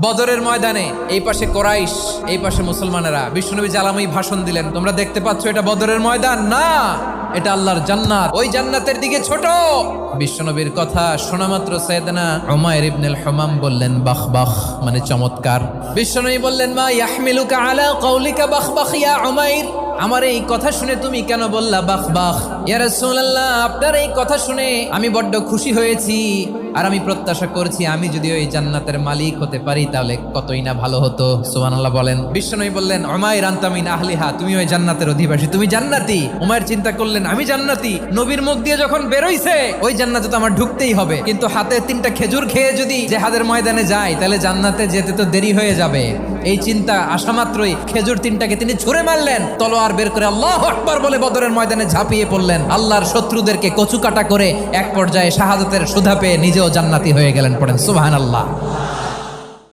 বদরের ময়দানে এই পাশে কোরাইশ, এই পাশে মুসলমানেরা। বিশ্বনবী জ্বালাময়ী ভাষণ দিলেন, তোমরা দেখতে পাচ্ছ এটা বদরের ময়দান না, এটা আল্লাহর জান্নাত, ওই জান্নাতের দিকে ছোট। বিশ্বনবীর কথা শোনা মাত্র সাইয়েদনা উমাইর ইবনুল হুমাম বললেন বাখ বাখ, মানে চমৎকার। বিশ্বনবী বললেন মা ইয়াহমিলুকা আলা কওলিকা বাখ বাখ ইয়া উমাইর, আমার এই কথা শুনে তুমি কেন বললা বাখ বাখ? ইয়া রাসূলুল্লাহ, আপনার এই কথা শুনে আমি বড্ড খুশি হয়েছি, আর আমি প্রত্যাশা করছি আমি যদি ওই জান্নাতের মালিক হতে পারি তাহলে কতই না ভালো হতো। সুবহানাল্লাহ বলেন। বিশ্বনবী বললেন উমাইর আনতা মিন আহলিহা, তুমি ওই জান্নাতের অধিবাসী, তুমি জান্নাতি। উমাইর চিন্তা করলেন আমি জান্নাতি, নবীর মুখ দিয়ে যখন বেরোইছে ওই জান্নাতে তো আমার ঢুকতেই হবে, কিন্তু হাতে 3টা খেজুর খেয়ে যদি জেহাদের ময়দানে যাই তাহলে জান্নাতে যেতে তো দেরি হয়ে যাবে। এই চিন্তা আসা মাত্রই খেজুর 3টাকে তিনি ছুঁড়ে মারলেন, তলোয়ার বের করে আল্লাহু আকবার বলে বদরের ময়দানে ঝাঁপিয়ে পড়লেন। আল্লাহর শত্রুদেরকে কচুকাটা করে এক পর্যায়ে শাহাদাতের সুধা পেয়ে নিজেও জান্নাতি হয়ে গেলেন। পড়েন সুবহানাল্লাহ।